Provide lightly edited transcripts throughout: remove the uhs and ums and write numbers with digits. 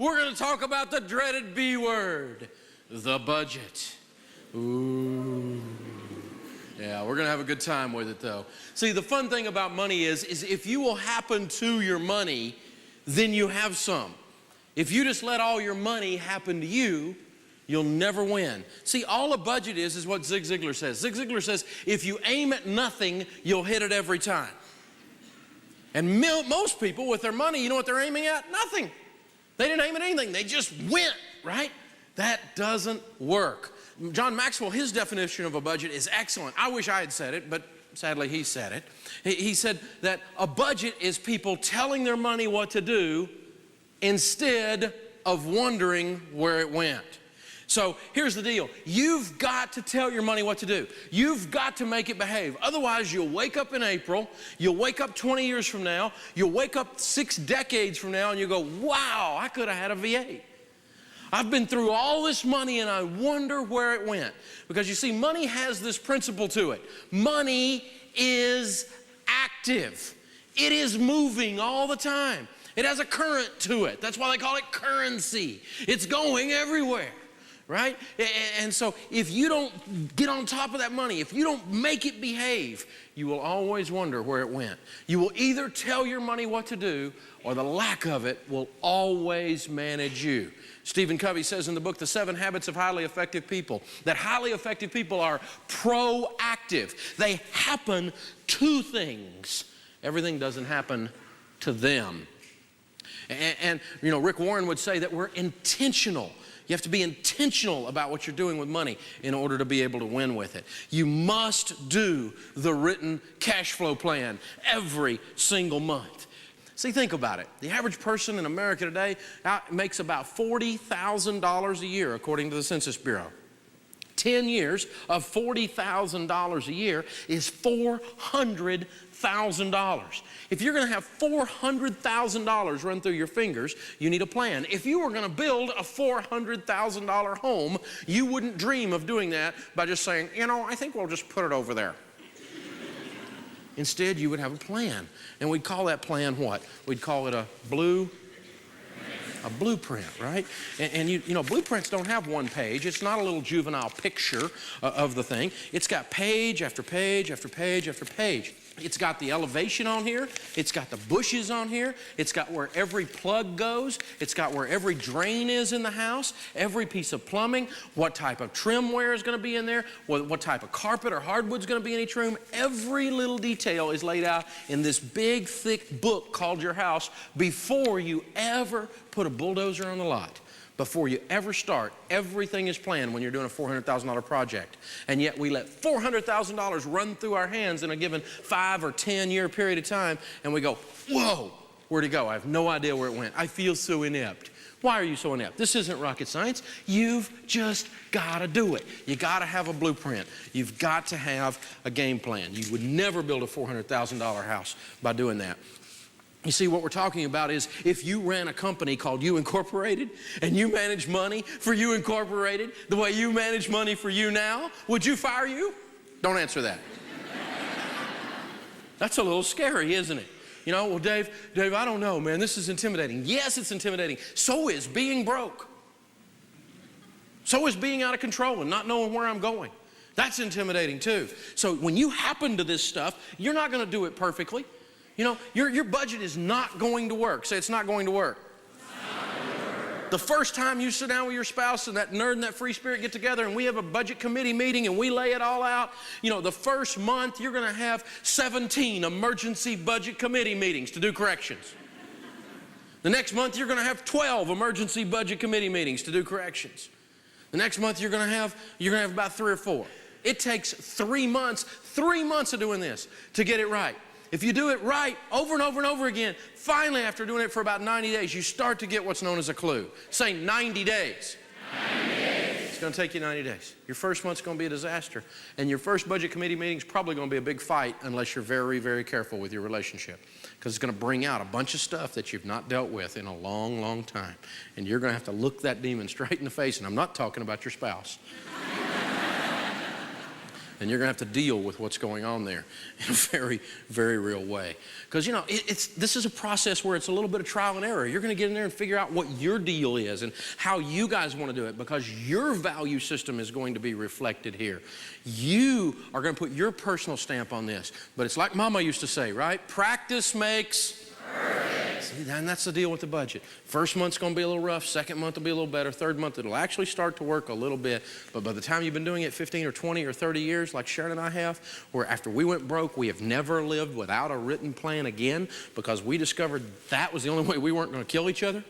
we're going to talk about the dreaded B word, the budget. Ooh. Yeah, we're going to have a good time with it, though. See, the fun thing about money is if you will happen to your money, then you have some. If you just let all your money happen to you, you'll never win. See, all a budget is what Zig Ziglar says. Zig Ziglar says, if you aim at nothing, you'll hit it every time. And most people with their money, you know what they're aiming at? Nothing. They didn't aim at anything. They just went, right? That doesn't work. John Maxwell, his definition of a budget is excellent. I wish I had said it, but sadly he said it. He said that a budget is people telling their money what to do instead of wondering where it went. So here's the deal. You've got to tell your money what to do. You've got to make it behave. Otherwise, you'll wake up in April, you'll wake up 20 years from now, you'll wake up 6 decades from now, and you go, wow, I could have had a V8. I've been through all this money and I wonder where it went. Because you see, money has this principle to it. Money is active. It is moving all the time. It has a current to it. That's why they call it currency. It's going everywhere, right? And so if you don't get on top of that money, if you don't make it behave, you will always wonder where it went. You will either tell your money what to do, or the lack of it will always manage you. Stephen Covey says in the book, The 7 Habits of Highly Effective People, that highly effective people are proactive. They happen to things. Everything doesn't happen to them. And you know, Rick Warren would say that we're intentional. You have to be intentional about what you're doing with money in order to be able to win with it. You must do the written cash flow plan every single month. See, think about it. The average person in America today makes about $40,000 a year, according to the Census Bureau. 10 years of $40,000 a year is $400,000. If you're going to have $400,000 run through your fingers, you need a plan. If you were going to build a $400,000 home, you wouldn't dream of doing that by just saying, you know, I think we'll just put it over there. Instead, you would have a plan. And we'd call that plan what? We'd call it a blueprint, right? And you know, blueprints don't have one page. It's not a little juvenile picture of the thing. It's got page after page after page after page. It's got the elevation on here. It's got the bushes on here. It's got where every plug goes. It's got where every drain is in the house, every piece of plumbing, what type of trim wear is going to be in there, what type of carpet or hardwood is going to be in each room. Every little detail is laid out in this big, thick book called your house before you ever put a bulldozer on the lot. Before you ever start, everything is planned when you're doing a $400,000 project. And yet we let $400,000 run through our hands in a given 5 or 10 year period of time, and we go, whoa, where'd it go? I have no idea where it went. I feel so inept. Why are you so inept? This isn't rocket science. You've just got to do it. You got to have a blueprint. You've got to have a game plan. You would never build a $400,000 house by doing that. You see, what we're talking about is if you ran a company called You Incorporated and you manage money for You Incorporated the way you manage money for you now, would you fire you? Don't answer that. That's a little scary, isn't it? You know, well, Dave, I don't know, man. This is intimidating. Yes, it's intimidating. So is being broke. So is being out of control and not knowing where I'm going. That's intimidating too. So when you happen to this stuff, you're not going to do it perfectly. You know, your budget is not going to work. Say, it's not going to work. The first time you sit down with your spouse and that nerd and that free spirit get together and we have a budget committee meeting and we lay it all out, you know, the first month you're going to have 17 emergency budget committee meetings to do corrections. The next month you're going to have 12 emergency budget committee meetings to do corrections. The next month you're going to have about 3 or 4. It takes 3 months of doing this to get it right. If you do it right over and over and over again, finally after doing it for about 90 days, you start to get what's known as a clue. Say 90 days. 90 days. It's going to take you 90 days. Your first month's going to be a disaster. And your first budget committee meeting's probably going to be a big fight unless you're very, very careful with your relationship. Because it's going to bring out a bunch of stuff that you've not dealt with in a long, long time. And you're going to have to look that demon straight in the face. And I'm not talking about your spouse. And you're going to have to deal with what's going on there in a very, very real way. Because, you know, this is a process where it's a little bit of trial and error. You're going to get in there and figure out what your deal is and how you guys want to do it, because your value system is going to be reflected here. You are going to put your personal stamp on this. But it's like Mama used to say, right? Practice makes perfect. See, and that's the deal with the budget. First month's going to be a little rough. Second month will be a little better. Third month, it'll actually start to work a little bit. But by the time you've been doing it 15 or 20 or 30 years, like Sharon and I have, where after we went broke, we have never lived without a written plan again, because we discovered that was the only way we weren't going to kill each other.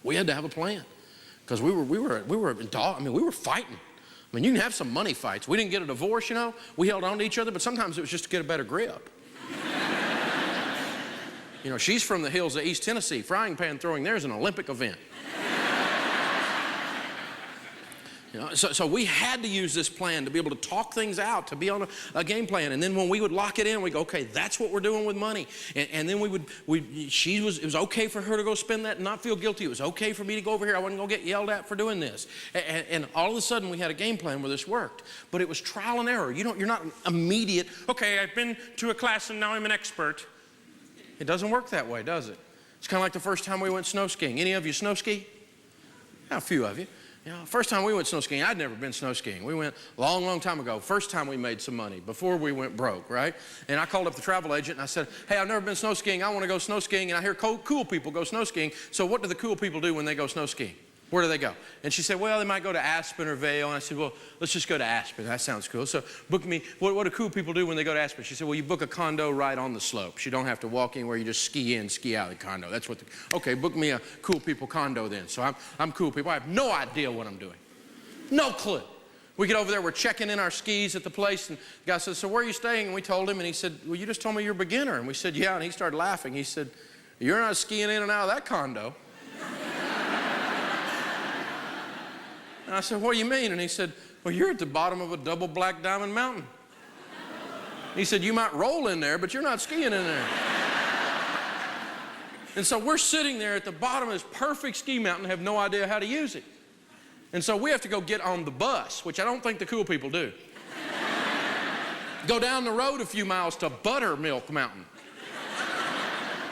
We had to have a plan, because we were fighting. I mean, you can have some money fights. We didn't get a divorce, you know. We held on to each other, but sometimes it was just to get a better grip. You know, she's from the hills of East Tennessee. Frying pan throwing there is an Olympic event. You know, so we had to use this plan to be able to talk things out, to be on a game plan. And then when we would lock it in, we go, okay, that's what we're doing with money. And then it was okay for her to go spend that and not feel guilty. It was okay for me to go over here. I wasn't going to get yelled at for doing this. And all of a sudden, we had a game plan where this worked. But it was trial and error. You're not immediate, okay, I've been to a class and now I'm an expert. It doesn't work that way, does it? It's kind of like the first time we went snow skiing. Any of you snow ski? Yeah, a few of you. You know, first time we went snow skiing, I'd never been snow skiing. We went a long, long time ago. First time we made some money, before we went broke, right? And I called up the travel agent and I said, hey, I've never been snow skiing. I want to go snow skiing, and I hear cool people go snow skiing. So what do the cool people do when they go snow skiing? Where do they go? And she said, well, they might go to Aspen or Vail. And I said, well, let's just go to Aspen. That sounds cool. So book me, what do cool people do when they go to Aspen? She said, well, you book a condo right on the slopes. You don't have to walk anywhere. You just ski in, ski out of the condo. That's what okay, book me a cool people condo then. So I'm cool people. I have no idea what I'm doing. No clue. We get over there, we're checking in our skis at the place, and the guy says, so where are you staying? And we told him, and he said, well, you just told me you're a beginner. And we said, yeah, and he started laughing. He said, you're not skiing in and out of that condo. And I said, what do you mean? And he said, well, you're at the bottom of a double black diamond mountain. He said, you might roll in there, but you're not skiing in there. And so we're sitting there at the bottom of this perfect ski mountain, have no idea how to use it. And so we have to go get on the bus, which I don't think the cool people do. Go down the road a few miles to Buttermilk Mountain.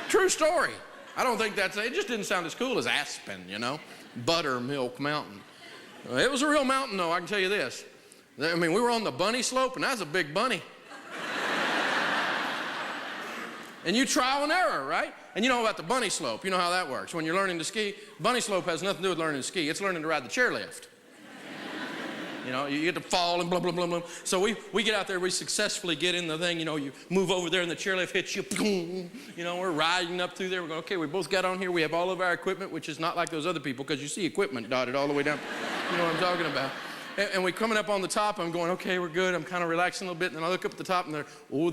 True story. I don't think it just didn't sound as cool as Aspen, you know, Buttermilk Mountain. It was a real mountain, though, I can tell you this. I mean, we were on the bunny slope, and that's a big bunny. And you trial and error, right? And you know about the bunny slope. You know how that works. When you're learning to ski, bunny slope has nothing to do with learning to ski. It's learning to ride the chairlift. You know, you get to fall and blah, blah, blah, blah. So we get out there, we successfully get in the thing. You know, you move over there and the chairlift hits you. Boom. You know, we're riding up through there. We're going, okay, we both got on here. We have all of our equipment, which is not like those other people, because you see equipment dotted all the way down. You know what I'm talking about. And we're coming up on the top. I'm going, okay, we're good. I'm kind of relaxing a little bit. And then I look up at the top, and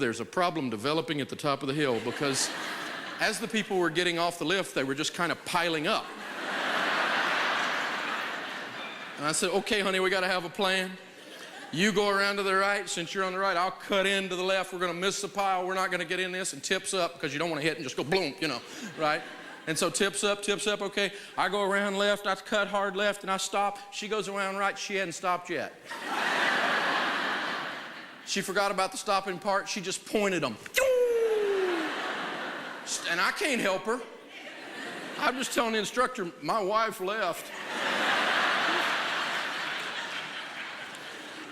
there's a problem developing at the top of the hill, because as the people were getting off the lift, they were just kind of piling up. And I said, okay, honey, we got to have a plan. You go around to the right. Since you're on the right, I'll cut in to the left. We're going to miss the pile. We're not going to get in this. And tips up, because you don't want to hit and just go boom, you know, right? And so tips up, okay. I go around left, I cut hard left, and I stop. She goes around right, she hadn't stopped yet. She forgot about the stopping part, she just pointed them. And I can't help her. I'm just telling the instructor, my wife left.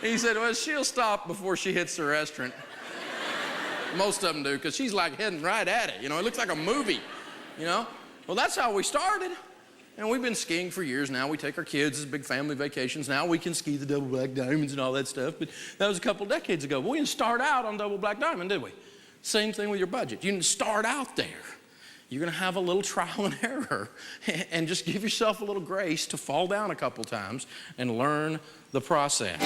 He said, well, she'll stop before she hits the restaurant. Most of them do, because she's like heading right at it. You know, it looks like a movie, you know? Well, that's how we started. And we've been skiing for years now. We take our kids as big family vacations. Now we can ski the double black diamonds and all that stuff. But that was a couple decades ago. But we didn't start out on double black diamond, did we? Same thing with your budget. You didn't start out there. You're going to have a little trial and error. And just give yourself a little grace to fall down a couple times and learn the process.